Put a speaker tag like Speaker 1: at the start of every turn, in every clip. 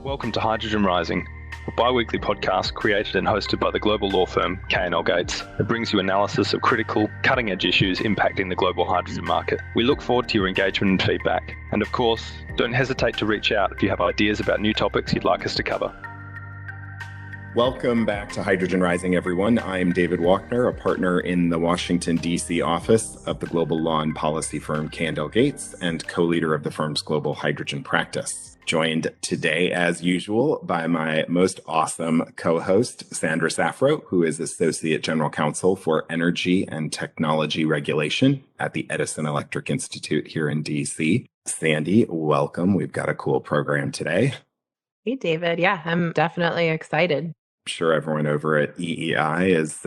Speaker 1: Welcome to Hydrogen Rising, a bi-weekly podcast created and hosted by the global law firm K&L Gates that brings you analysis of critical, cutting-edge issues impacting the global hydrogen market. We look forward to your engagement and feedback. And of course, don't hesitate to reach out if you have ideas about new topics you'd like us to cover.
Speaker 2: Welcome back to Hydrogen Rising, everyone. I'm David Wochner, a partner in the Washington, D.C. office of the global law and policy firm K&L Gates and co-leader of the firm's global hydrogen practice. Joined today, as usual, by my most awesome co-host, Sandra Safro, who is Associate General Counsel for Energy and Technology Regulation at the Edison Electric Institute here in D.C. Sandy, welcome. We've got a cool program today.
Speaker 3: Hey, David. Yeah, I'm definitely excited.
Speaker 2: Sure everyone over at EEI is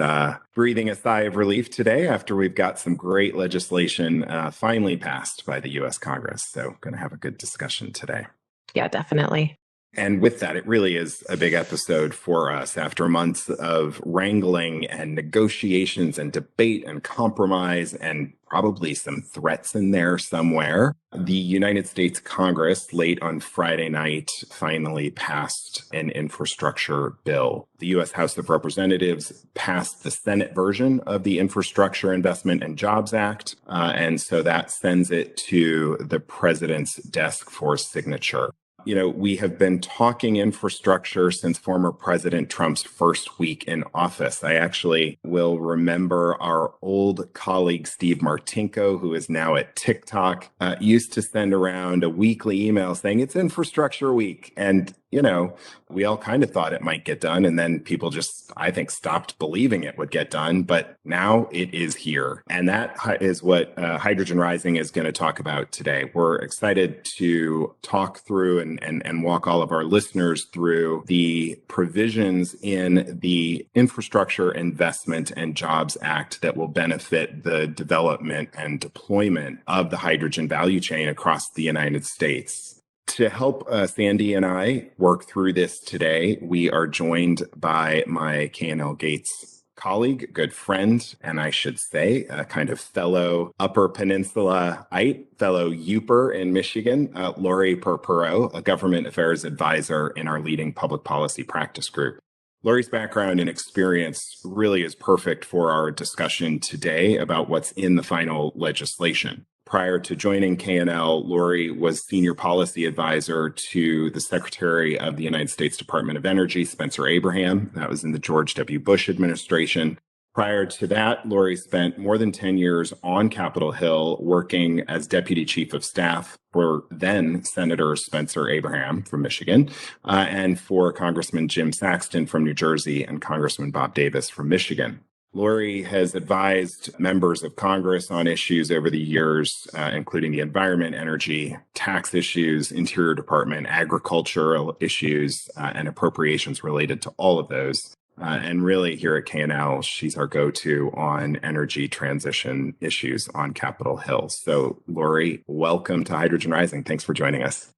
Speaker 2: breathing a sigh of relief today after we've got some great legislation finally passed by the U.S. Congress. So going to have a good discussion today.
Speaker 3: Yeah, definitely.
Speaker 2: And with that, it really is a big episode for us after months of wrangling and negotiations and debate and compromise and probably some threats in there somewhere. The United States Congress late on Friday night finally passed an infrastructure bill. The U.S. House of Representatives passed the Senate version of the Infrastructure Investment and Jobs Act. And so that sends it to the president's desk for signature. You know, we have been talking infrastructure since former President Trump's first week in office. I actually will remember our old colleague, Steve Martinko, who is now at TikTok, used to send around a weekly email saying it's infrastructure week. And, you know, we all kind of thought it might get done. And then people just, I think, stopped believing it would get done. But now it is here. And that is what Hydrogen Rising is going to talk about today. We're excited to talk through and walk all of our listeners through the provisions in the Infrastructure Investment and Jobs Act that will benefit the development and deployment of the hydrogen value chain across the United States. To help Sandy and I work through this today, we are joined by my K&L Gates colleague, good friend, and I should say a kind of fellow Upper Peninsula-ite, fellow Youper in Michigan, Laurie Purpuro, a government affairs advisor in our leading public policy practice group. Laurie's background and experience really is perfect for our discussion today about what's in the final legislation. Prior to joining K&L, Laurie was senior policy advisor to the Secretary of the United States Department of Energy, Spencer Abraham. That was in the George W. Bush administration. Prior to that, Laurie spent more than 10 years on Capitol Hill working as deputy chief of staff for then Senator Spencer Abraham from Michigan, and for Congressman Jim Saxton from New Jersey and Congressman Bob Davis from Michigan. Laurie has advised members of Congress on issues over the years, including the environment, energy, tax issues, Interior Department, agricultural issues, and appropriations related to all of those. And really here at K&L, she's our go-to on energy transition issues on Capitol Hill. So Laurie, welcome to Hydrogen Rising. Thanks for joining us.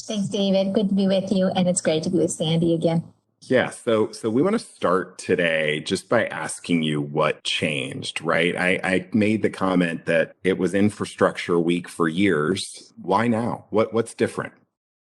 Speaker 4: Thanks, David. Good to be with you. And it's great to be with Sandy again.
Speaker 2: Yeah, so we want to start today just by asking you what changed, right? I made the comment that it was infrastructure week for years. Why now? What's different?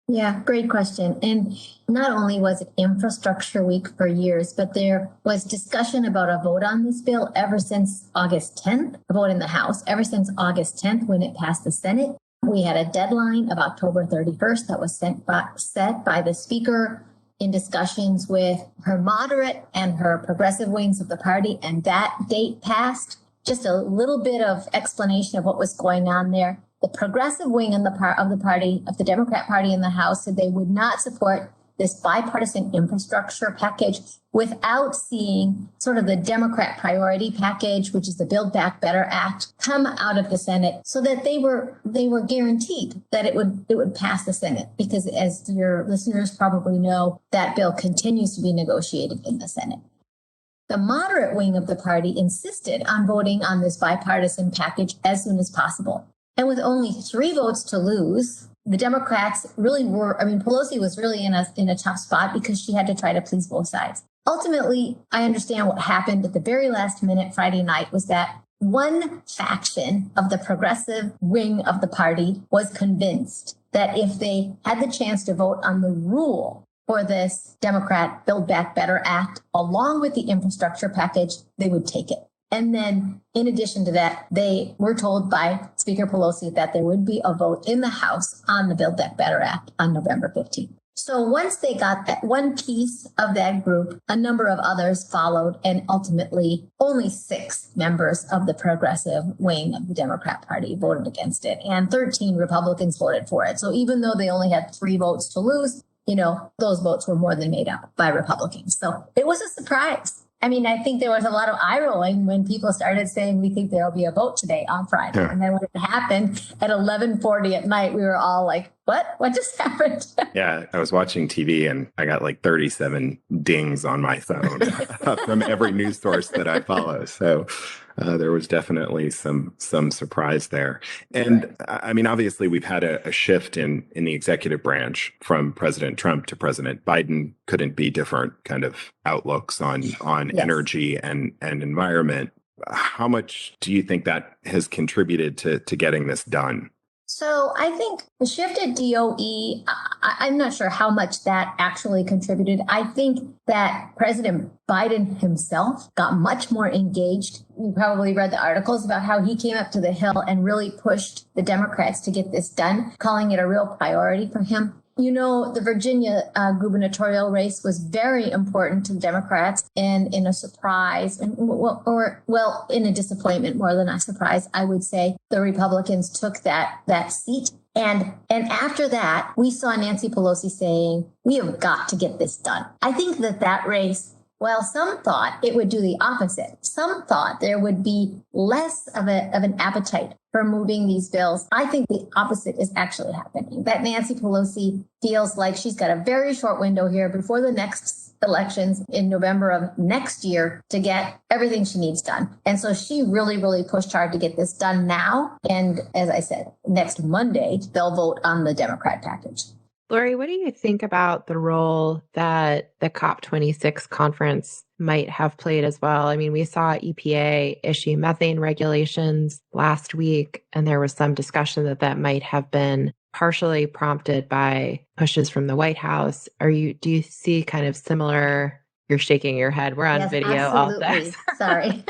Speaker 4: Yeah, great question. And not only was it infrastructure week for years, but there was discussion about a vote on this bill ever since August 10th, a vote in the House, ever since August 10th when it passed the Senate. We had a deadline of October 31st that was set by the Speaker in discussions with her moderate and her progressive wings of the party, and that date passed. Just a little bit of explanation of what was going on there. The progressive wing of the Democrat Party in the House said they would not support this bipartisan infrastructure package without seeing sort of the Democrat priority package, which is the Build Back Better Act, come out of the Senate, so that they were guaranteed that it would pass the Senate. Because as your listeners probably know, that bill continues to be negotiated in the Senate. The moderate wing of the party insisted on voting on this bipartisan package as soon as possible. And with only 3 votes to lose, the Democrats really Pelosi was really in a tough spot because she had to try to please both sides. Ultimately, I understand what happened at the very last minute Friday night was that one faction of the progressive wing of the party was convinced that if they had the chance to vote on the rule for this Democrat Build Back Better Act, along with the infrastructure package, they would take it. And then in addition to that, they were told by Speaker Pelosi that there would be a vote in the House on the Build Back Better Act on November 15th. So once they got that one piece of that group, a number of others followed, and ultimately only 6 members of the progressive wing of the Democrat Party voted against it, and 13 Republicans voted for it. So even though they only had 3 votes to lose, those votes were more than made up by Republicans. So it was a surprise. I mean, I think there was a lot of eye rolling when people started saying, we think there'll be a vote today on Friday. Yeah. And then when it happened at 11:40 at night, we were all like, what just happened?
Speaker 2: Yeah, I was watching TV and I got like 37 dings on my phone from every news source that I follow. So there was definitely some surprise there. And I mean, obviously, we've had a shift in the executive branch from President Trump to President Biden. Couldn't be different kind of outlooks on yes. energy and environment. How much do you think that has contributed to getting this done?
Speaker 4: So I think the shift at DOE, I'm not sure how much that actually contributed. I think that President Biden himself got much more engaged. You probably read the articles about how he came up to the Hill and really pushed the Democrats to get this done, calling it a real priority for him. The Virginia gubernatorial race was very important to the Democrats, and in a surprise, in a disappointment more than a surprise, I would say, the Republicans took that seat. And after that, we saw Nancy Pelosi saying, we have got to get this done. I think that race, well, some thought it would do the opposite. Some thought there would be less of an appetite for moving these bills. I think the opposite is actually happening, that Nancy Pelosi feels like she's got a very short window here before the next elections in November of next year to get everything she needs done. And so she really, really pushed hard to get this done now. And as I said, next Monday, they'll vote on the Democrat package.
Speaker 3: Laurie, what do you think about the role that the COP26 conference might have played as well? I mean, we saw EPA issue methane regulations last week, and there was some discussion that might have been partially prompted by pushes from the White House. Do you see kind of similar? You're shaking your head. We're on video.
Speaker 4: Absolutely. Sorry.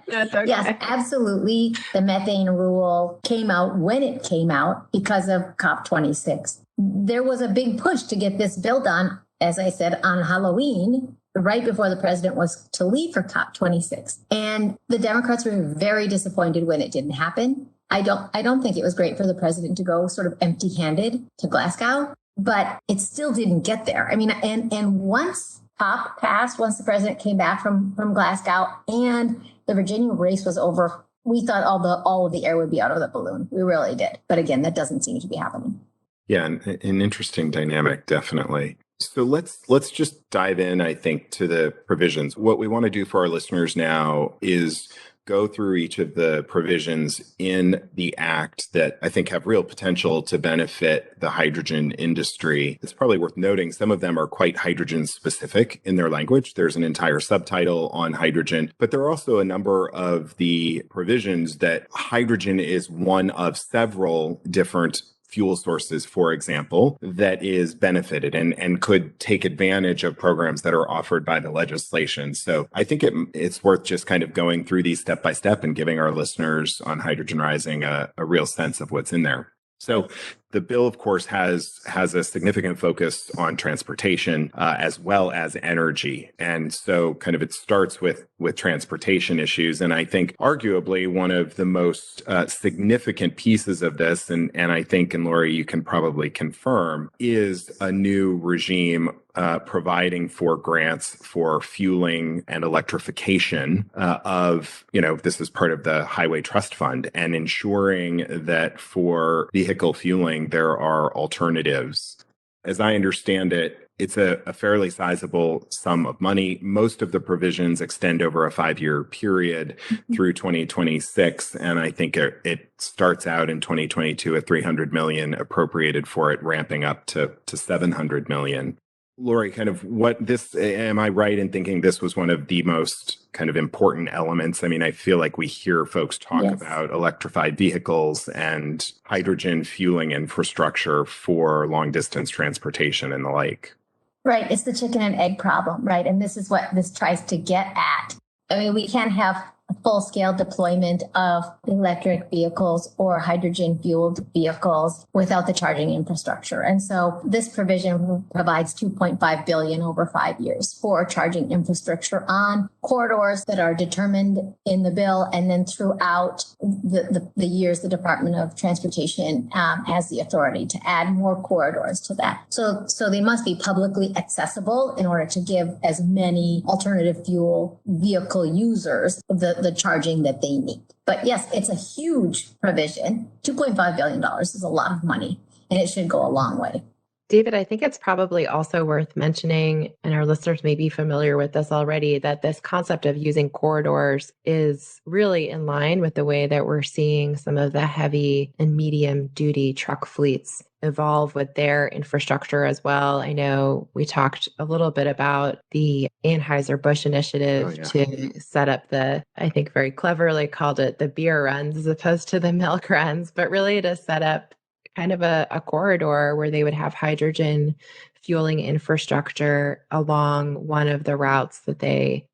Speaker 3: That's okay.
Speaker 4: Yes, absolutely. The methane rule came out when it came out because of COP26. There was a big push to get this bill done, as I said, on Halloween, right before the president was to leave for COP26. And the Democrats were very disappointed when it didn't happen. I don't think it was great for the president to go sort of empty-handed to Glasgow, but it still didn't get there. I mean, and once COP passed, once the president came back from Glasgow and the Virginia race was over, we thought all of the air would be out of the balloon. We really did. But again, that doesn't seem to be happening.
Speaker 2: Yeah, an interesting dynamic, definitely. So let's just dive in, I think, to the provisions. What we want to do for our listeners now is go through each of the provisions in the act that I think have real potential to benefit the hydrogen industry. It's probably worth noting some of them are quite hydrogen specific in their language. There's an entire subtitle on hydrogen, but there are also a number of the provisions that hydrogen is one of several different fuel sources, for example, that is benefited and could take advantage of programs that are offered by the legislation. So I think it's worth just kind of going through these step by step and giving our listeners on Hydrogen Rising a real sense of what's in there. So the bill, of course, has a significant focus on transportation as well as energy. And so kind of it starts with transportation issues. And I think arguably one of the most significant pieces of this, and I think, and Laurie, you can probably confirm, is a new regime providing for grants for fueling and electrification this is part of the Highway Trust Fund, and ensuring that for vehicle fueling, there are alternatives. As I understand it, it's a fairly sizable sum of money. Most of the provisions extend over a 5-year period through 2026. And I think it starts out in 2022 at $300 million appropriated for it, ramping up to $700 million. Laurie, kind of am I right in thinking this was one of the most kind of important elements? I mean, I feel like we hear folks talk about electrified vehicles and hydrogen fueling infrastructure for long distance transportation and the like.
Speaker 4: Right. It's the chicken and egg problem, right? And this is what this tries to get at. I mean, we can't have a full-scale deployment of electric vehicles or hydrogen-fueled vehicles without the charging infrastructure. And so this provision provides $2.5 billion over 5 years for charging infrastructure on corridors that are determined in the bill. And then throughout the years, the Department of Transportation has the authority to add more corridors to that. So they must be publicly accessible in order to give as many alternative fuel vehicle users the charging that they need. But yes, it's a huge provision. $2.5 billion is a lot of money, and it should go a long way.
Speaker 3: David, I think it's probably also worth mentioning, and our listeners may be familiar with this already, that this concept of using corridors is really in line with the way that we're seeing some of the heavy and medium duty truck fleets evolve with their infrastructure as well. I know we talked a little bit about the Anheuser-Busch initiative to set up I think very cleverly called it the beer runs as opposed to the milk runs, but really to set up kind of a corridor where they would have hydrogen fueling infrastructure along one of the routes that they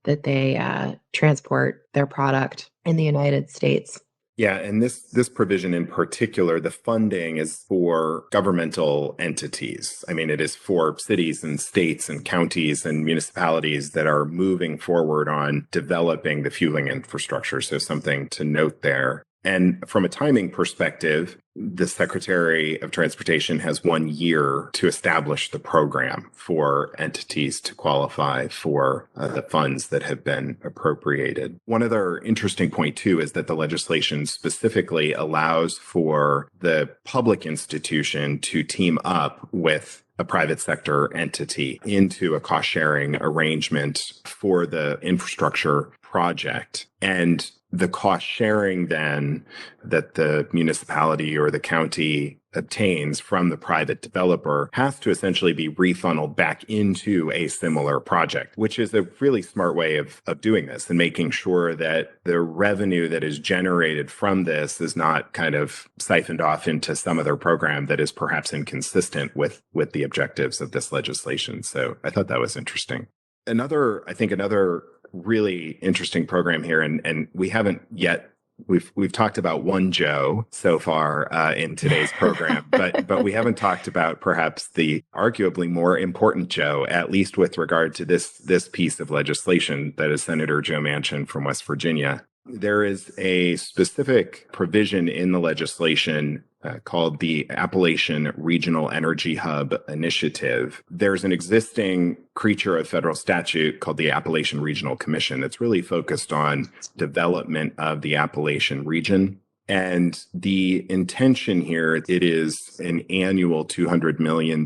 Speaker 3: transport their product in the United States.
Speaker 2: Yeah, and this provision in particular, the funding is for governmental entities. I mean, it is for cities and states and counties and municipalities that are moving forward on developing the fueling infrastructure. So something to note there. And from a timing perspective, the Secretary of Transportation has 1 year to establish the program for entities to qualify for the funds that have been appropriated. One other interesting point, too, is that the legislation specifically allows for the public institution to team up with a private sector entity into a cost-sharing arrangement for the infrastructure project. And the cost sharing then that the municipality or the county obtains from the private developer has to essentially be refunneled back into a similar project, which is a really smart way of doing this and making sure that the revenue that is generated from this is not kind of siphoned off into some other program that is perhaps inconsistent with the objectives of this legislation. So I thought that was interesting. Another really interesting program here, and we haven't yet. We've talked about one Joe so far in today's program, but we haven't talked about perhaps the arguably more important Joe, at least with regard to this piece of legislation, that is Senator Joe Manchin from West Virginia. There is a specific provision in the legislation called the Appalachian Regional Energy Hub Initiative. There's an existing creature of federal statute called the Appalachian Regional Commission that's really focused on development of the Appalachian region. And the intention here, it is an annual $200 million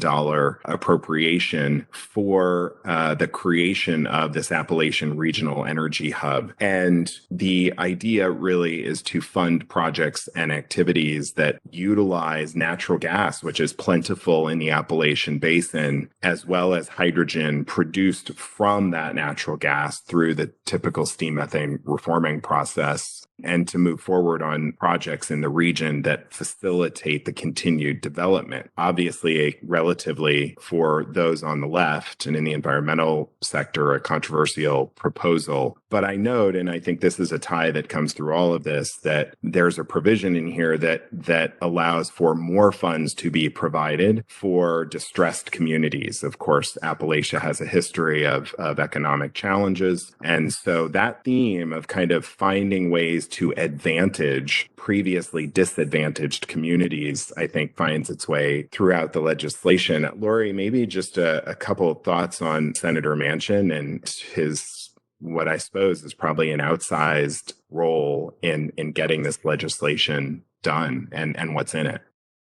Speaker 2: appropriation for the creation of this Appalachian Regional Energy Hub. And the idea really is to fund projects and activities that utilize natural gas, which is plentiful in the Appalachian Basin, as well as hydrogen produced from that natural gas through the typical steam methane reforming process, and to move forward on projects in the region that facilitate the continued development. Obviously, a relatively, for those on the left and in the environmental sector, a controversial proposal. But I note, and I think this is a tie that comes through all of this, that there's a provision in here that allows for more funds to be provided for distressed communities. Of course, Appalachia has a history of economic challenges. And so that theme of kind of finding ways to advantage previously disadvantaged communities, I think, finds its way throughout the legislation. Laurie, maybe just a couple of thoughts on Senator Manchin and his, what I suppose is probably an outsized role in getting this legislation done and what's in it.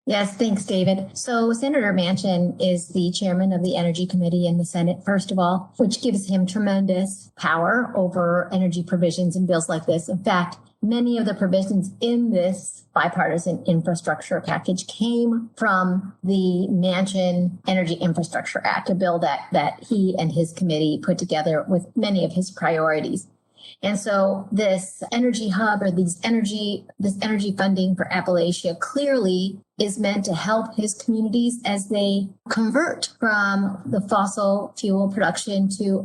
Speaker 4: Yes, thanks, David. So Senator Manchin is the chairman of the Energy Committee in the Senate, first of all, which gives him tremendous power over energy provisions in bills like this. In fact, many of the provisions in this bipartisan infrastructure package came from the Manchin Energy Infrastructure Act, a bill that he and his committee put together with many of his priorities. And so this energy hub or this energy funding for Appalachia clearly is meant to help his communities as they convert from the fossil fuel production to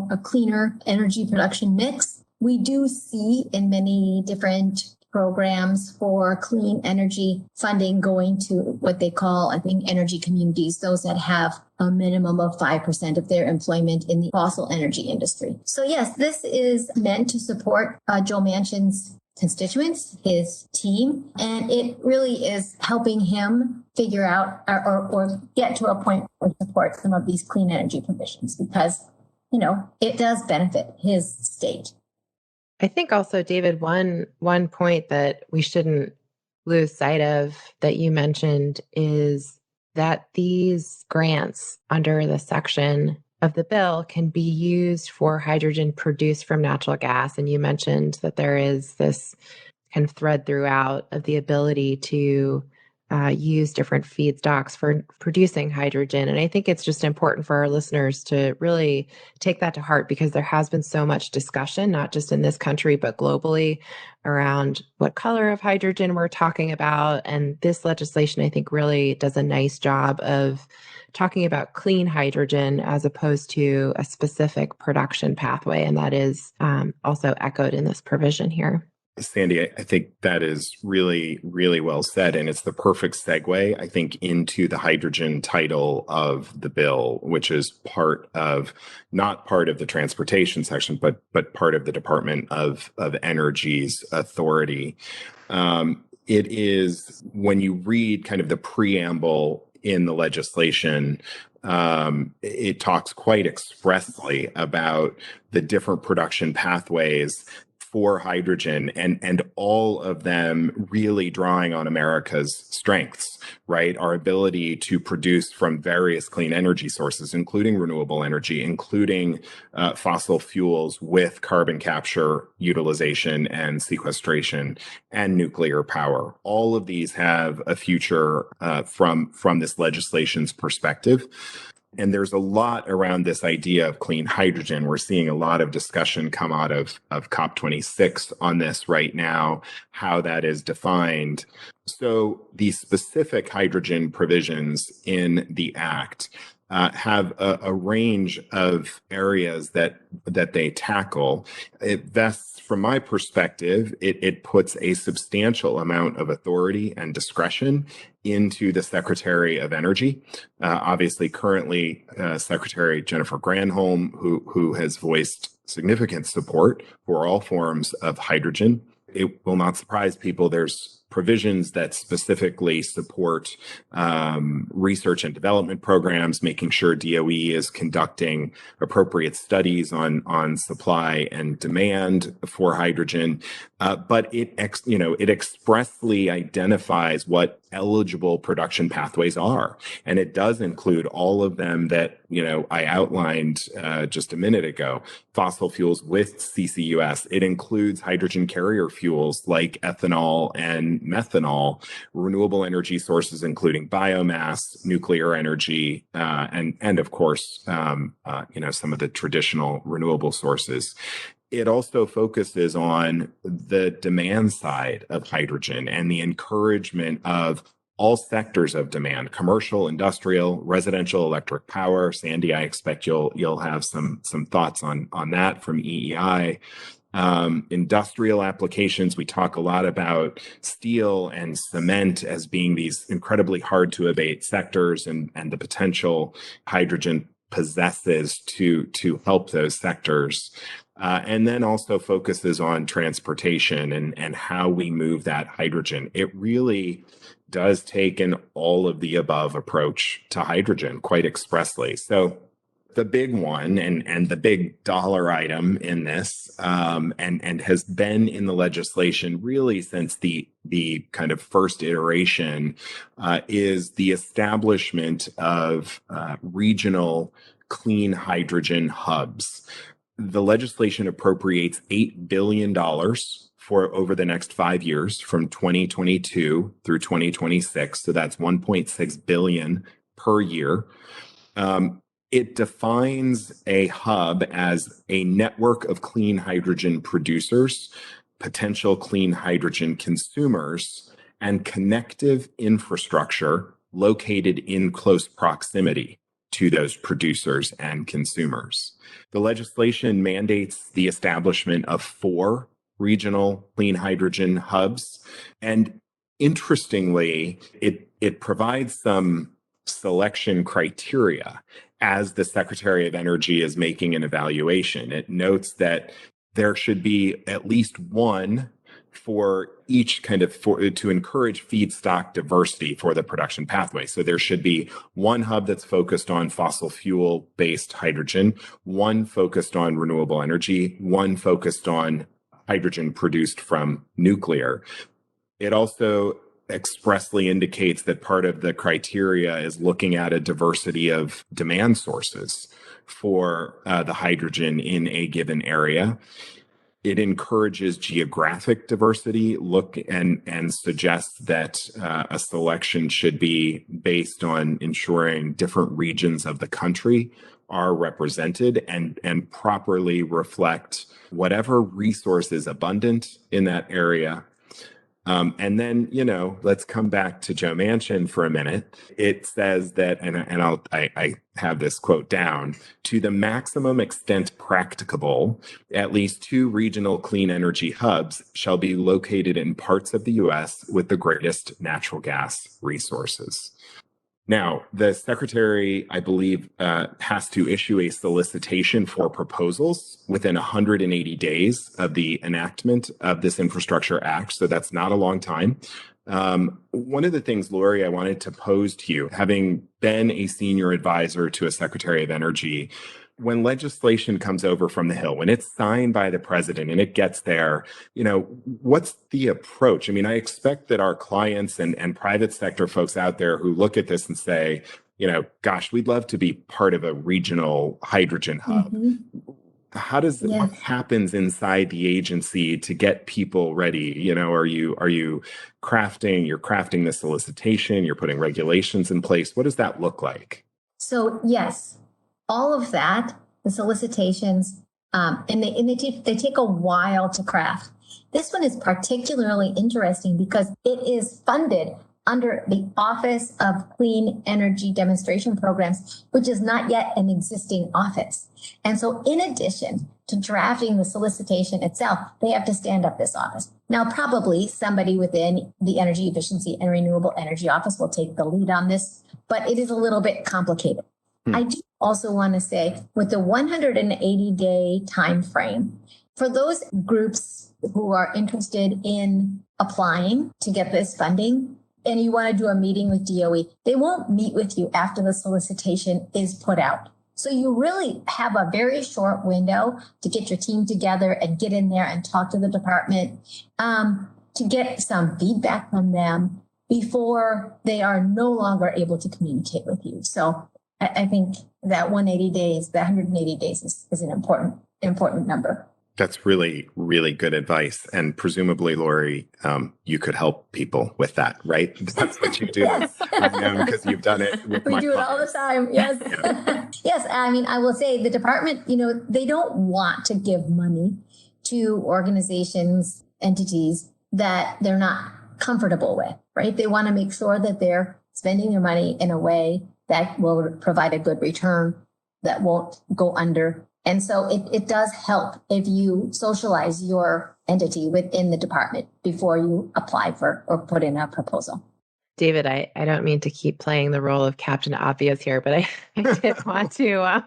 Speaker 4: a cleaner energy production mix. We do see in many different programs for clean energy funding going to what they call, I think, energy communities, those that have a minimum of 5% of their employment in the fossil energy industry. So yes, this is meant to support Joe Manchin's constituents, his team, and it really is helping him figure out or get to a point where he supports some of these clean energy provisions because, it does benefit his state.
Speaker 3: I think also, David, one point that we shouldn't lose sight of that you mentioned is that these grants under the section of the bill can be used for hydrogen produced from natural gas. And you mentioned that there is this kind of thread throughout of the ability to use different feedstocks for producing hydrogen. And I think it's just important for our listeners to really take that to heart because there has been so much discussion, not just in this country, but globally around what color of hydrogen we're talking about. And this legislation, I think, really does a nice job of talking about clean hydrogen as opposed to a specific production pathway. And that is also echoed in this provision here.
Speaker 2: Sandy, I think that is really, really well said. And it's the perfect segue, I think, into the hydrogen title of the bill, which is not part of the transportation section, but part of the Department of Energy's authority. It is, when you read kind of the preamble in the legislation, it talks quite expressly about the different production pathways for hydrogen and all of them really drawing on America's strengths, right? Our ability to produce from various clean energy sources, including renewable energy, including fossil fuels with carbon capture, utilization, and sequestration, and nuclear power. All of these have a future from this legislation's perspective. And there's a lot around this idea of clean hydrogen. We're seeing a lot of discussion come out of COP26 on this right now, how that is defined. So the specific hydrogen provisions in the Act have a range of areas that they tackle. It vests, from my perspective, it puts a substantial amount of authority and discretion into the Secretary of Energy. Obviously, currently, Secretary Jennifer Granholm, who has voiced significant support for all forms of hydrogen. It will not surprise people. There's provisions that specifically support research and development programs, making sure DOE is conducting appropriate studies on supply and demand for hydrogen. But it expressly identifies what eligible production pathways are. And it does include all of them that, I outlined just a minute ago. Fossil fuels with CCUS. It includes hydrogen carrier fuels like ethanol and methanol, renewable energy sources, including biomass, nuclear energy, and of course, some of the traditional renewable sources. It also focuses on the demand side of hydrogen and the encouragement of all sectors of demand: commercial, industrial, residential, electric power. Sandy, I expect you'll have some thoughts on that from EEI. Industrial applications. We talk a lot about steel and cement as being these incredibly hard to abate sectors, and the potential hydrogen possesses to help those sectors. And then also focuses on transportation and how we move that hydrogen. It really does take an all of the above approach to hydrogen quite expressly. So the big one and the big dollar item in this, and has been in the legislation really since the kind of first iteration, is the establishment of regional clean hydrogen hubs. The legislation appropriates $8 billion for over the next 5 years from 2022 through 2026. So that's 1.6 billion per year. It defines a hub as a network of clean hydrogen producers, potential clean hydrogen consumers, and connective infrastructure located in close proximity to those producers and consumers. The legislation mandates the establishment of 4 regional clean hydrogen hubs. And interestingly, it provides some selection criteria as the Secretary of Energy is making an evaluation. It notes that there should be at least one for each to encourage feedstock diversity for the production pathway. So there should be one hub that's focused on fossil fuel based hydrogen, one focused on renewable energy, one focused on hydrogen produced from nuclear. It also expressly indicates that part of the criteria is looking at a diversity of demand sources for the hydrogen in a given area. It encourages geographic diversity, and suggests that a selection should be based on ensuring different regions of the country are represented and properly reflect whatever resource is abundant in that area. And then, let's come back to Joe Manchin for a minute. It says that, I have this quote down, to the maximum extent practicable, at least 2 regional clean energy hubs shall be located in parts of the U.S. with the greatest natural gas resources. Now, the Secretary, I believe, has to issue a solicitation for proposals within 180 days of the enactment of this Infrastructure Act. So that's not a long time. One of the things, Laurie, I wanted to pose to you, having been a senior advisor to a Secretary of Energy, when legislation comes over from the Hill, when it's signed by the president and it gets there, what's the approach? I mean, I expect that our clients and private sector folks out there who look at this and say, gosh, we'd love to be part of a regional hydrogen hub.
Speaker 4: Mm-hmm.
Speaker 2: What happens inside the agency to get people ready? Are you crafting the solicitation, you're putting regulations in place? What does that look like?
Speaker 4: So yes, all of that, the solicitations, and they take a while to craft. This one is particularly interesting because it is funded under the Office of Clean Energy Demonstration Programs, which is not yet an existing office. And so in addition to drafting the solicitation itself, they have to stand up this office. Now, probably somebody within the Energy Efficiency and Renewable Energy Office will take the lead on this, but it is a little bit complicated. I do also want to say, with the 180-day time frame, for those groups who are interested in applying to get this funding, and you want to do a meeting with DOE, they won't meet with you after the solicitation is put out. So you really have a very short window to get your team together and get in there and talk to the department, to get some feedback from them before they are no longer able to communicate with you. So I think that 180 days is an important number.
Speaker 2: That's really, really good advice. And presumably, Laurie, you could help people with that, right? That's what you do.
Speaker 4: Yes.
Speaker 2: I know because you've done it with
Speaker 4: We
Speaker 2: my
Speaker 4: do it all the time. Yes.
Speaker 2: Yeah.
Speaker 4: Yes. I mean, I will say the department, they don't want to give money to organizations, entities that they're not comfortable with, right? They want to make sure that they're spending their money in a way that will provide a good return, that won't go under. And so it does help if you socialize your entity within the department before you apply for or put in a proposal.
Speaker 3: David, I don't mean to keep playing the role of Captain Obvious here, but I did want to.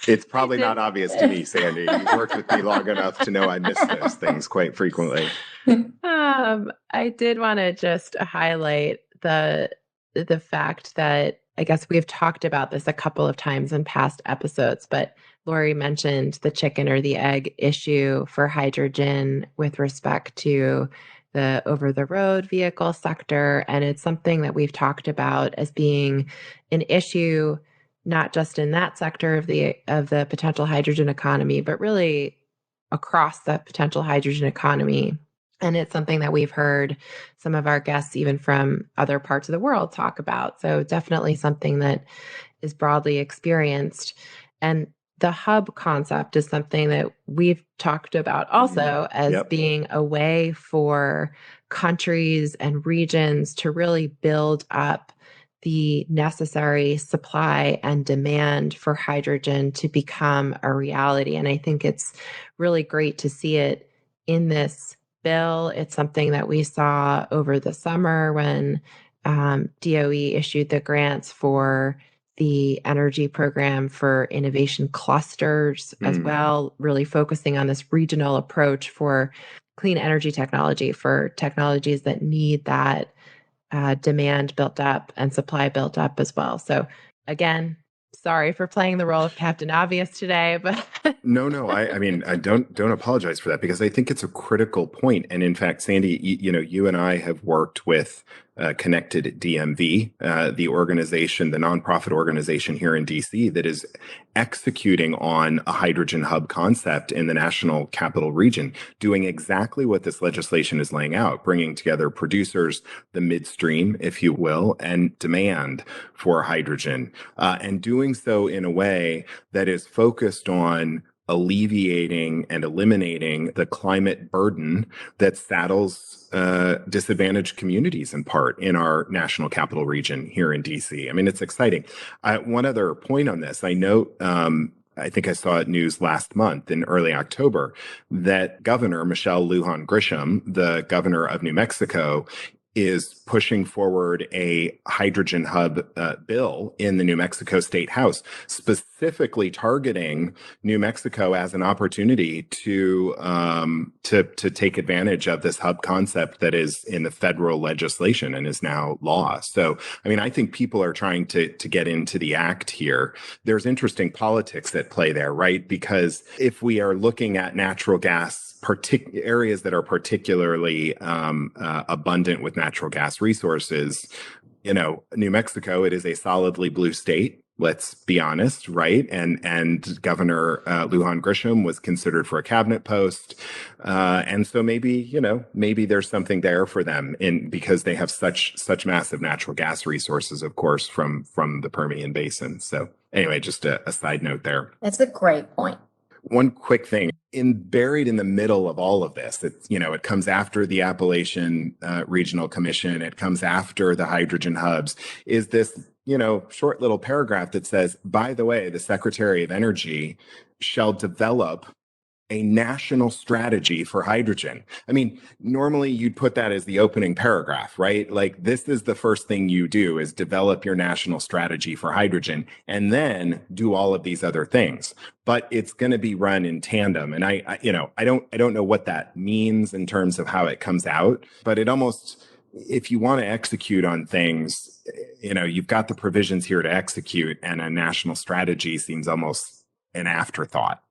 Speaker 2: It's probably not obvious to me, Sandy. You've worked with me long enough to know I miss those things quite frequently.
Speaker 3: I did want to just highlight the fact that I guess we've talked about this a couple of times in past episodes, but Laurie mentioned the chicken or the egg issue for hydrogen with respect to the over-the-road vehicle sector. And it's something that we've talked about as being an issue, not just in that sector of the potential hydrogen economy, but really across the potential hydrogen economy. And it's something that we've heard some of our guests, even from other parts of the world, talk about. So definitely something that is broadly experienced. And the hub concept is something that we've talked about also as being a way for countries and regions to really build up the necessary supply and demand for hydrogen to become a reality. And I think it's really great to see it in this bill. It's something that we saw over the summer when DOE issued the grants for the energy program for innovation clusters as well, really focusing on this regional approach for clean energy technology, for technologies that need that demand built up and supply built up as well. So again, sorry for playing the role of Captain Obvious today, but
Speaker 2: No. I mean, I don't apologize for that, because I think it's a critical point. And in fact, Sandy, you and I have worked with Connected DMV, the organization, the nonprofit organization here in DC that is executing on a hydrogen hub concept in the national capital region, doing exactly what this legislation is laying out, bringing together producers, the midstream, if you will, and demand for hydrogen, and doing so in a way that is focused on alleviating and eliminating the climate burden that saddles disadvantaged communities in part in our national capital region here in DC. I mean, it's exciting. One other point on this, I know, I think I saw it news last month in early October that Governor Michelle Lujan Grisham, the governor of New Mexico, is pushing forward a hydrogen hub bill in the New Mexico State House, specifically targeting New Mexico as an opportunity to take advantage of this hub concept that is in the federal legislation and is now law. So, I mean, I think people are trying to get into the act here. There's interesting politics at play there, right? Because if we are looking at natural gas, areas that are particularly abundant with natural gas resources, New Mexico, it is a solidly blue state. Let's be honest, right? And Governor Lujan Grisham was considered for a cabinet post, and so maybe there's something there for them because they have such massive natural gas resources, of course, from the Permian Basin. So anyway, just a side note there.
Speaker 4: That's a great point.
Speaker 2: One quick thing, buried in the middle of all of this, it comes after the Appalachian Regional Commission, it comes after the hydrogen hubs, is this, short little paragraph that says, by the way, the Secretary of Energy shall develop a national strategy for hydrogen. I mean, normally you'd put that as the opening paragraph, right? Like, this is the first thing you do, is develop your national strategy for hydrogen and then do all of these other things. But it's going to be run in tandem. And I don't know what that means in terms of how it comes out, but it almost, if you want to execute on things, you've got the provisions here to execute, and a national strategy seems almost an afterthought.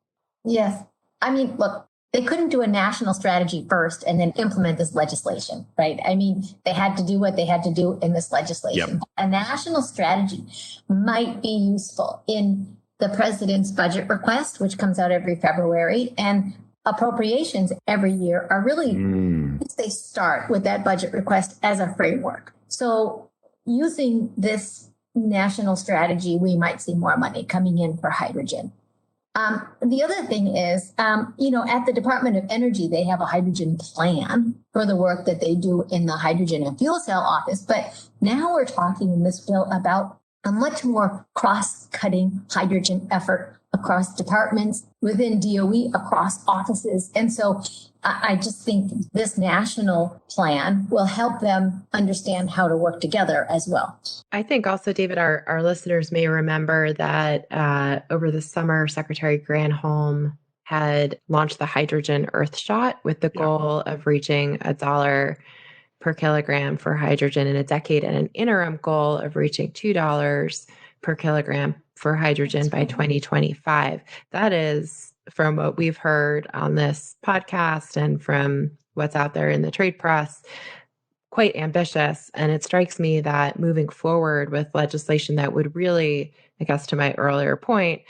Speaker 4: Yes. I mean, look, they couldn't do a national strategy first and then implement this legislation, right? I mean, they had to do what they had to do in this legislation.
Speaker 2: Yep.
Speaker 4: A national strategy might be useful in the president's budget request, which comes out every February, and appropriations every year are really, they start with that budget request as a framework. So using this national strategy, we might see more money coming in for hydrogen. The other thing is, at the Department of Energy, they have a hydrogen plan for the work that they do in the hydrogen and fuel cell office. But now we're talking in this bill about a much more cross-cutting hydrogen effort across departments, within DOE, across offices. And so I just think this national plan will help them understand how to work together as well.
Speaker 3: I think also, David, our listeners may remember that over the summer, Secretary Granholm had launched the Hydrogen Earthshot with the goal of reaching $1 per kilogram for hydrogen in a decade, and an interim goal of reaching $2 per kilogram for hydrogen by 2025. That is, from what we've heard on this podcast and from what's out there in the trade press, quite ambitious. And it strikes me that moving forward with legislation that would really, I guess to my earlier point,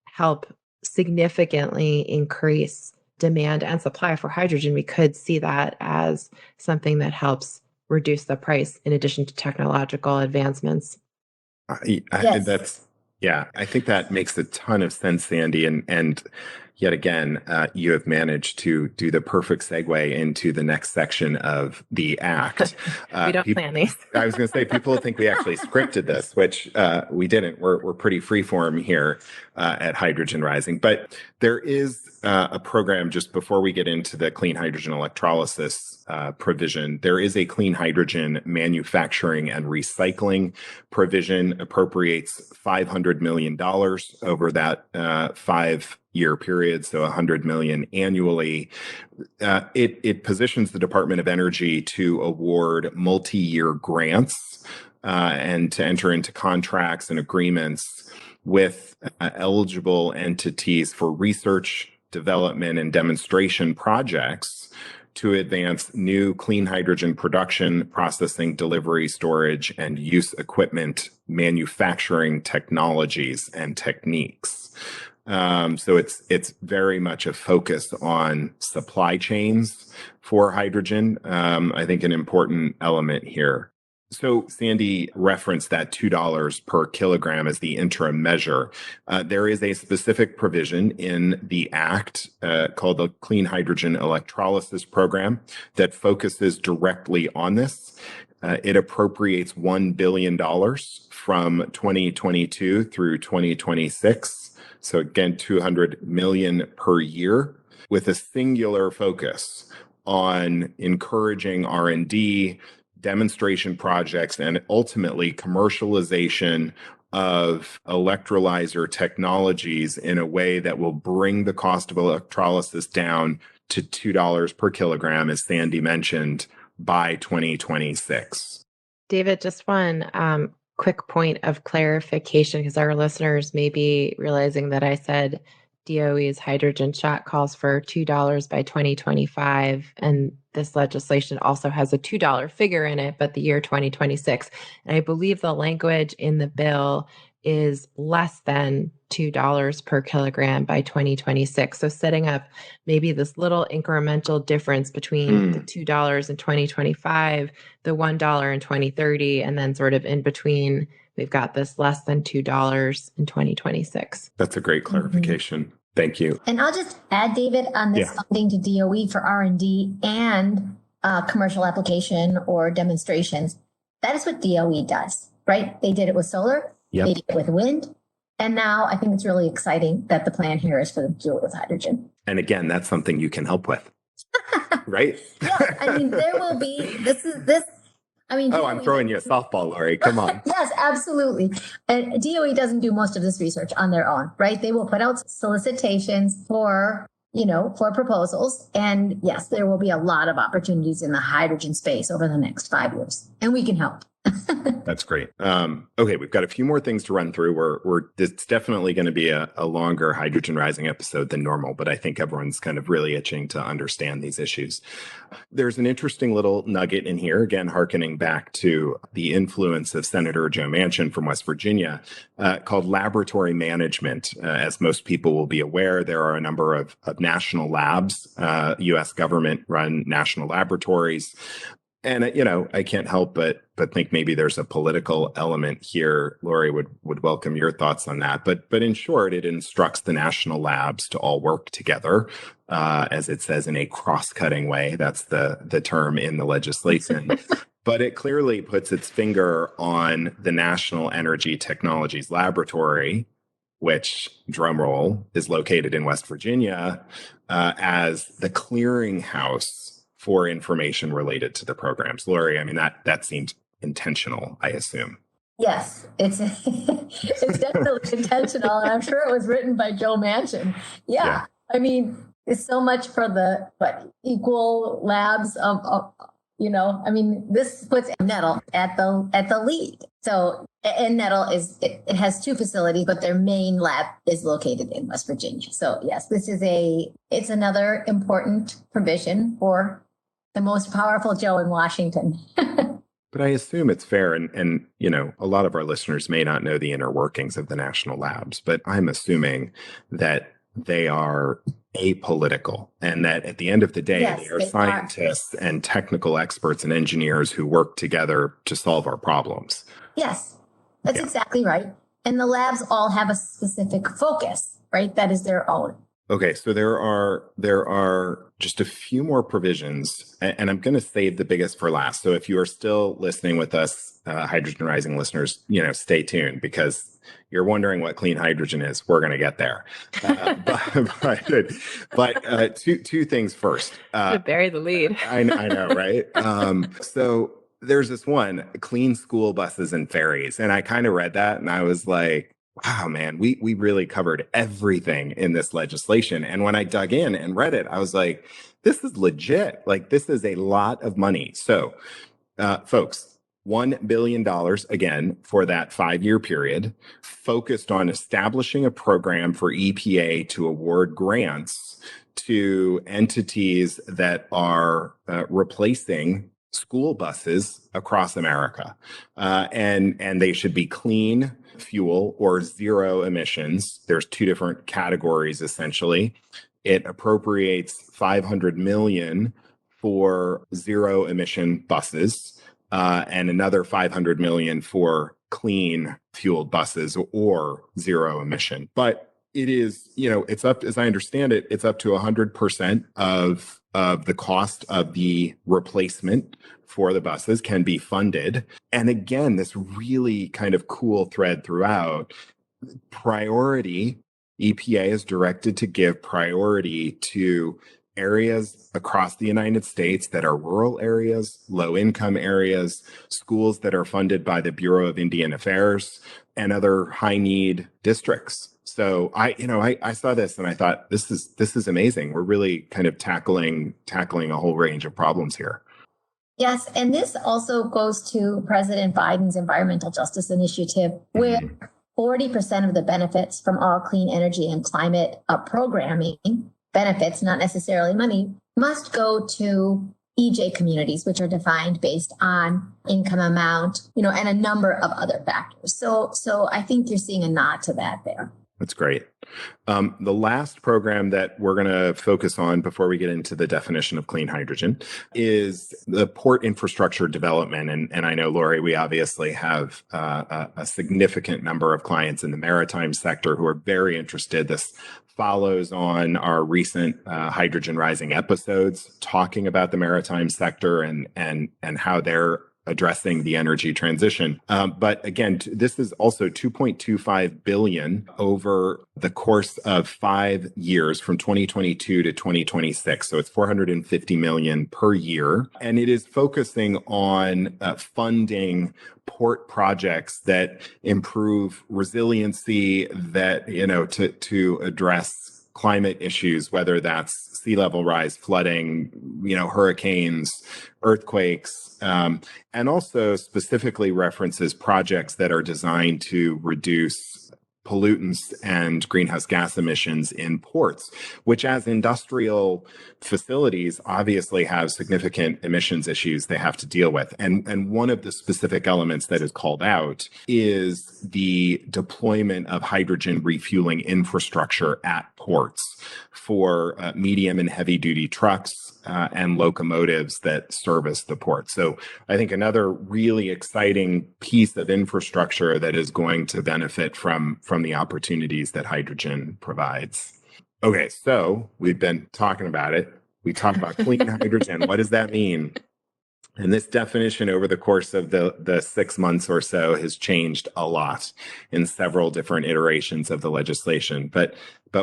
Speaker 3: help significantly increase demand and supply for hydrogen, we could see that as something that helps reduce the price in addition to technological advancements.
Speaker 4: Yes.
Speaker 2: I think that makes a ton of sense, Sandy. And yet again, you have managed to do the perfect segue into the next section of the act.
Speaker 3: We don't plan these.
Speaker 2: I was going to say, people think we actually scripted this, which we didn't. We're pretty freeform here at Hydrogen Rising. But there is a program, just before we get into the clean hydrogen electrolysis provision, there is a clean hydrogen manufacturing and recycling provision, appropriates $500 million over that 5-year period, so $100 million annually. It positions the Department of Energy to award multi-year grants and to enter into contracts and agreements with eligible entities for research, development, and demonstration projects to advance new clean hydrogen production, processing, delivery, storage, and use equipment manufacturing technologies and techniques. So it's very much a focus on supply chains for hydrogen. I think an important element here. So Sandy referenced that $2 per kilogram as the interim measure. There is a specific provision in the Act called the Clean Hydrogen Electrolysis Program that focuses directly on this. It appropriates $1 billion from 2022 through 2026. So again, $200 million per year, with a singular focus on encouraging R&D, demonstration projects, and ultimately commercialization of electrolyzer technologies in a way that will bring the cost of electrolysis down to $2 per kilogram, as Sandy mentioned, by 2026.
Speaker 3: David, just one quick point of clarification, because our listeners may be realizing that I said DOE's hydrogen shot calls for $2 by 2025, and this legislation also has a $2 figure in it, but the year 2026. And I believe the language in the bill is less than $2 per kilogram by 2026. So setting up maybe this little incremental difference between the $2 in 2025, the $1 in 2030, and then sort of in between, we've got this less than $2 in 2026.
Speaker 2: That's a great clarification. Thank you.
Speaker 4: And I'll just add, David, on this funding to DOE for R&D and commercial application or demonstrations. That is what DOE does, right? They did it with solar.
Speaker 2: Yep.
Speaker 4: They did it with wind. And now I think it's really exciting that the plan here is for them to do it with hydrogen.
Speaker 2: And again, that's something you can help with, right?
Speaker 4: Yeah, I mean, there will be,
Speaker 2: I'm throwing you a softball, Laurie. Come on.
Speaker 4: Yes, absolutely. And DOE doesn't do most of this research on their own, right? They will put out solicitations for proposals. And yes, there will be a lot of opportunities in the hydrogen space over the next 5 years. And we can help.
Speaker 2: That's great. Okay, we've got a few more things to run through. It's definitely going to be a longer Hydrogen Rising episode than normal, but I think everyone's kind of really itching to understand these issues. There's an interesting little nugget in here, again, hearkening back to the influence of Senator Joe Manchin from West Virginia, called laboratory management. As most people will be aware, there are a number of national labs, U.S. government-run national laboratories. And, I can't help but think maybe there's a political element here. Laurie would welcome your thoughts on that. But in short, it instructs the national labs to all work together, as it says, in a cross-cutting way. That's the term in the legislation. But it clearly puts its finger on the National Energy Technologies Laboratory, which, drumroll, is located in West Virginia, as the clearinghouse for information related to the programs. Laurie, I mean, that seems intentional, I assume.
Speaker 4: Yes, it's definitely intentional. And I'm sure it was written by Joe Manchin. Yeah. I mean, it's so much for the equal labs of this puts Nettle at the lead. So, and Nettle it has two facilities, but their main lab is located in West Virginia. So yes, it's another important provision for the most powerful Joe in Washington.
Speaker 2: But I assume it's fair. And, a lot of our listeners may not know the inner workings of the national labs, but I'm assuming that they are apolitical, and that at the end of the day,
Speaker 4: Yes,
Speaker 2: they are
Speaker 4: they are.
Speaker 2: scientists and technical experts and engineers who work together to solve our problems.
Speaker 4: Yes, that's
Speaker 2: Yeah.
Speaker 4: exactly right. And the labs all have a specific focus, right? That is their own.
Speaker 2: Okay, so there are just a few more provisions, and I'm going to save the biggest for last. So if you are still listening with us, Hydrogen Rising listeners, stay tuned, because you're wondering what clean hydrogen is. We're going to get there. But two things first.
Speaker 3: Bury the lead.
Speaker 2: I know, right? So there's this one, clean school buses and ferries, and I kind of read that, and I was like, wow, man, we really covered everything in this legislation. And when I dug in and read it, I was like, this is legit. Like, this is a lot of money. So, folks, $1 billion, again, for that 5-year period, focused on establishing a program for EPA to award grants to entities that are replacing school buses across America. And they should be clean fuel or zero emissions. There's 2 different categories, essentially. It appropriates $500 million for zero emission buses, and another $500 million for clean fueled buses or zero emission. But it is, it's up, as I understand it, it's up to 100% of the cost of the replacement for the buses can be funded. And again, this really kind of cool thread throughout, priority, EPA is directed to give priority to areas across the United States that are rural areas, low income areas, schools that are funded by the Bureau of Indian Affairs, and other high need districts. So I saw this and I thought, this is amazing. We're really kind of tackling a whole range of problems here.
Speaker 4: Yes, and this also goes to President Biden's Environmental Justice Initiative, where 40% of the benefits from all clean energy and climate programming, benefits, not necessarily money, must go to EJ communities, which are defined based on income amount, and a number of other factors. So I think you're seeing a nod to that there.
Speaker 2: That's great. The last program that we're going to focus on before we get into the definition of clean hydrogen is the port infrastructure development. And I know, Laurie, we obviously have a significant number of clients in the maritime sector who are very interested. This follows on our recent Hydrogen Rising episodes talking about the maritime sector and how they're addressing the energy transition. But again, this is also $2.25 billion over the course of 5 years from 2022 to 2026. So it's $450 million per year. And it is focusing on funding port projects that improve resiliency, that, to address climate issues, whether that's sea level rise, flooding, hurricanes, earthquakes, and also specifically references projects that are designed to reduce pollutants and greenhouse gas emissions in ports, which as industrial facilities obviously have significant emissions issues they have to deal with. And one of the specific elements that is called out is the deployment of hydrogen refueling infrastructure at ports for medium and heavy duty trucks and locomotives that service the port. So I think another really exciting piece of infrastructure that is going to benefit from the opportunities that hydrogen provides. Okay, so we've been talking about it. We talked about clean hydrogen. What does that mean? And this definition over the course of the 6 months or so has changed a lot in several different iterations of the legislation. But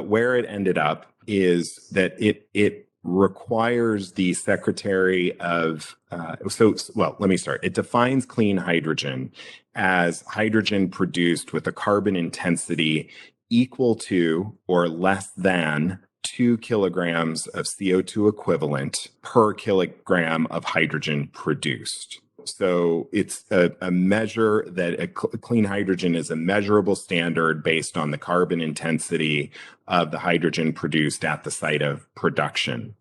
Speaker 2: where it ended up is that it requires the Secretary of, let me start. It defines clean hydrogen as hydrogen produced with a carbon intensity equal to or less than 2 kilograms of CO2 equivalent per kilogram of hydrogen produced. So it's a measure that clean hydrogen is a measurable standard based on the carbon intensity of the hydrogen produced at the site of production.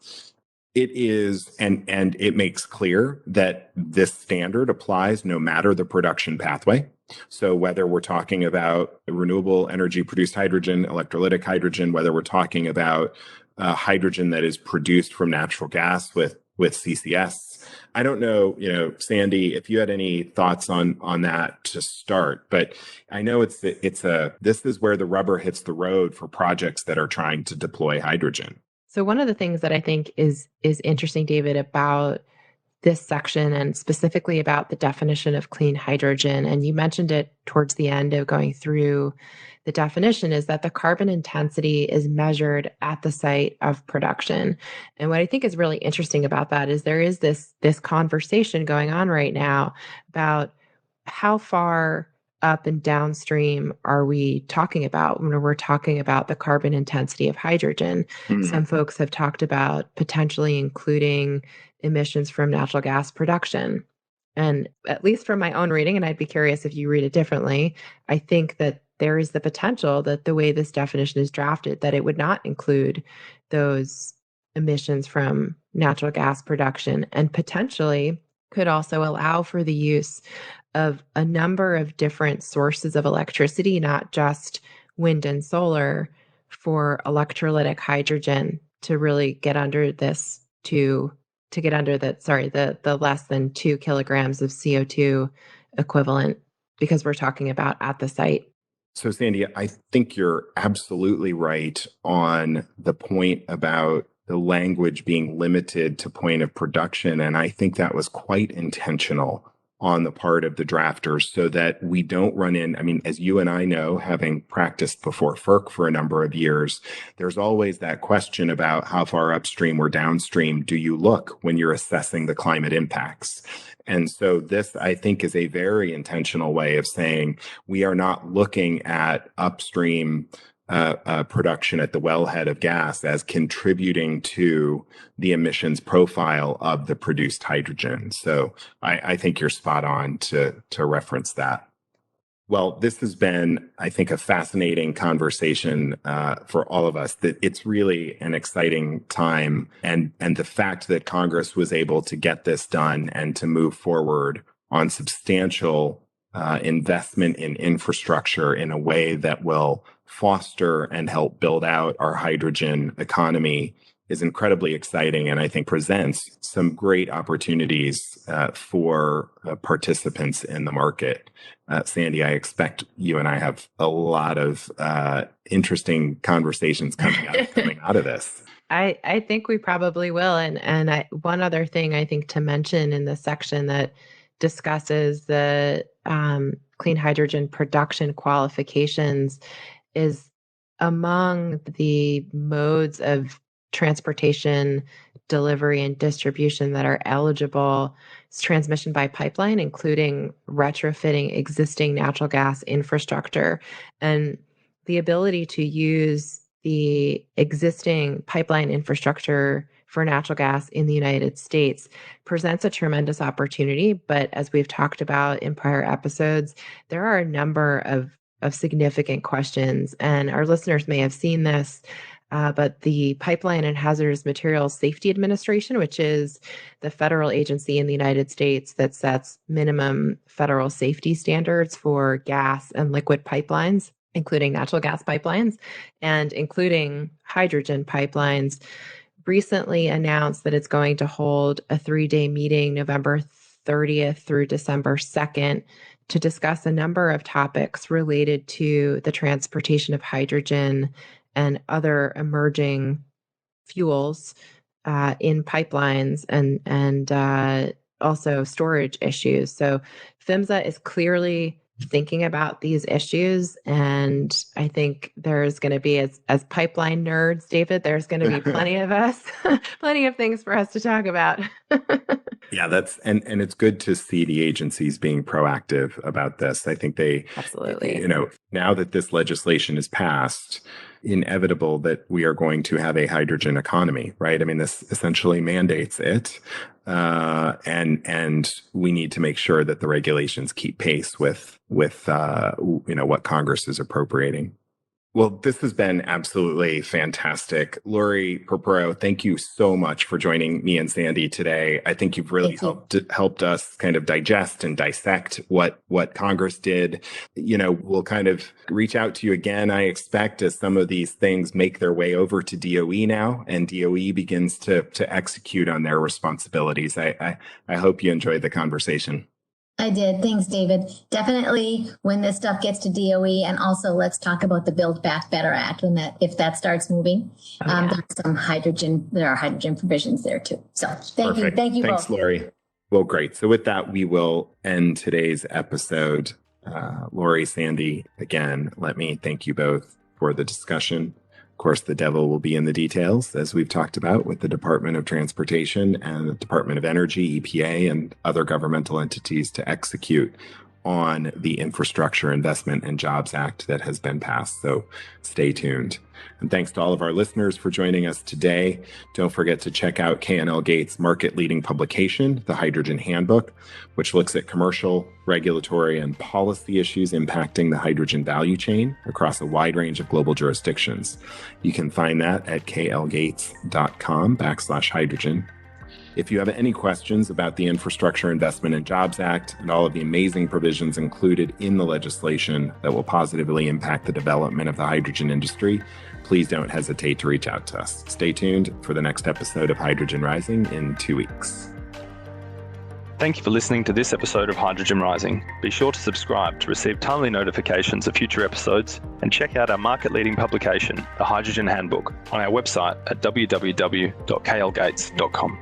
Speaker 2: It is, and it makes clear that this standard applies no matter the production pathway. So whether we're talking about renewable energy produced hydrogen, electrolytic hydrogen, whether we're talking about hydrogen that is produced from natural gas with CCS, I don't know, Sandy, if you had any thoughts on that to start, but I know this is where the rubber hits the road for projects that are trying to deploy hydrogen.
Speaker 3: So one of the things that I think is interesting, David, about this section and specifically about the definition of clean hydrogen, and you mentioned it towards the end of going through the definition, is that the carbon intensity is measured at the site of production. And what I think is really interesting about that is there is this conversation going on right now about how far up and downstream are we talking about when we're talking about the carbon intensity of hydrogen. Some folks have talked about potentially including emissions from natural gas production. And at least from my own reading, and I'd be curious if you read it differently, I think that there is the potential that the way this definition is drafted, that it would not include those emissions from natural gas production, and potentially could also allow for the use of a number of different sources of electricity, not just wind and solar, for electrolytic hydrogen to really get under this to get under the less than 2 kilograms of CO2 equivalent, because we're talking about at the site.
Speaker 2: So Sandy, I think you're absolutely right on the point about the language being limited to point of production. And I think that was quite intentional on the part of the drafters so that we don't run in. I mean, as you and I know, having practiced before FERC for a number of years, there's always that question about how far upstream or downstream do you look when you're assessing the climate impacts. And so this, I think, is a very intentional way of saying we are not looking at upstream production at the wellhead of gas as contributing to the emissions profile of the produced hydrogen. So I think you're spot on to reference that. Well, this has been, I think, a fascinating conversation for all of us. That it's really an exciting time, and the fact that Congress was able to get this done and to move forward on substantial investment in infrastructure in a way that will foster and help build out our hydrogen economy is incredibly exciting, and I think presents some great opportunities for participants in the market. Sandy, I expect you and I have a lot of interesting conversations coming out of this.
Speaker 3: I think we probably will. And one other thing I think to mention in the section that discusses the clean hydrogen production qualifications is among the modes of transportation, delivery, and distribution that are eligible is transmission by pipeline, including retrofitting existing natural gas infrastructure. And the ability to use the existing pipeline infrastructure for natural gas in the United States presents a tremendous opportunity. But as we've talked about in prior episodes, there are a number of significant questions, and our listeners may have seen this, but the Pipeline and Hazardous Materials Safety Administration, which is the federal agency in the United States that sets minimum federal safety standards for gas and liquid pipelines, including natural gas pipelines and including hydrogen pipelines, recently announced that it's going to hold a 3-day meeting November 30th through December 2nd to discuss a number of topics related to the transportation of hydrogen and other emerging fuels in pipelines and also storage issues. So PHMSA is clearly thinking about these issues, and I think there's going to be, as pipeline nerds, David, there's going to be plenty of us, plenty of things for us to talk about.
Speaker 2: Yeah, and it's good to see the agencies being proactive about this. I think they
Speaker 3: absolutely,
Speaker 2: now that this legislation is passed, inevitable that we are going to have a hydrogen economy, right? I mean, this essentially mandates it. And we need to make sure that the regulations keep pace with what Congress is appropriating. Well, this has been absolutely fantastic. Laurie Purpuro, thank you so much for joining me and Sandy today. I think you've really helped us kind of digest and dissect what Congress did. We'll kind of reach out to you again, I expect, as some of these things make their way over to DOE now and DOE begins to execute on their responsibilities. I hope you enjoyed the conversation.
Speaker 4: I did. Thanks, David. Definitely when this stuff gets to DOE, and also let's talk about the Build Back Better Act if that starts moving. There are hydrogen provisions there too. So thank you. Thank you
Speaker 2: Thanks,
Speaker 4: both.
Speaker 2: Laurie. Well, great. So with that, we will end today's episode. Laurie, Sandy, again, let me thank you both for the discussion. Of course, the devil will be in the details, as we've talked about with the Department of Transportation and the Department of Energy, EPA, and other governmental entities to execute on the Infrastructure Investment and Jobs Act that has been passed. So stay tuned. And thanks to all of our listeners for joining us today. Don't forget to check out K&L Gates' market-leading publication, The Hydrogen Handbook, which looks at commercial, regulatory, and policy issues impacting the hydrogen value chain across a wide range of global jurisdictions. You can find that at klgates.com/hydrogen. If you have any questions about the Infrastructure Investment and Jobs Act and all of the amazing provisions included in the legislation that will positively impact the development of the hydrogen industry, please don't hesitate to reach out to us. Stay tuned for the next episode of Hydrogen Rising in 2 weeks.
Speaker 1: Thank you for listening to this episode of Hydrogen Rising. Be sure to subscribe to receive timely notifications of future episodes and check out our market-leading publication, The Hydrogen Handbook, on our website at www.klgates.com.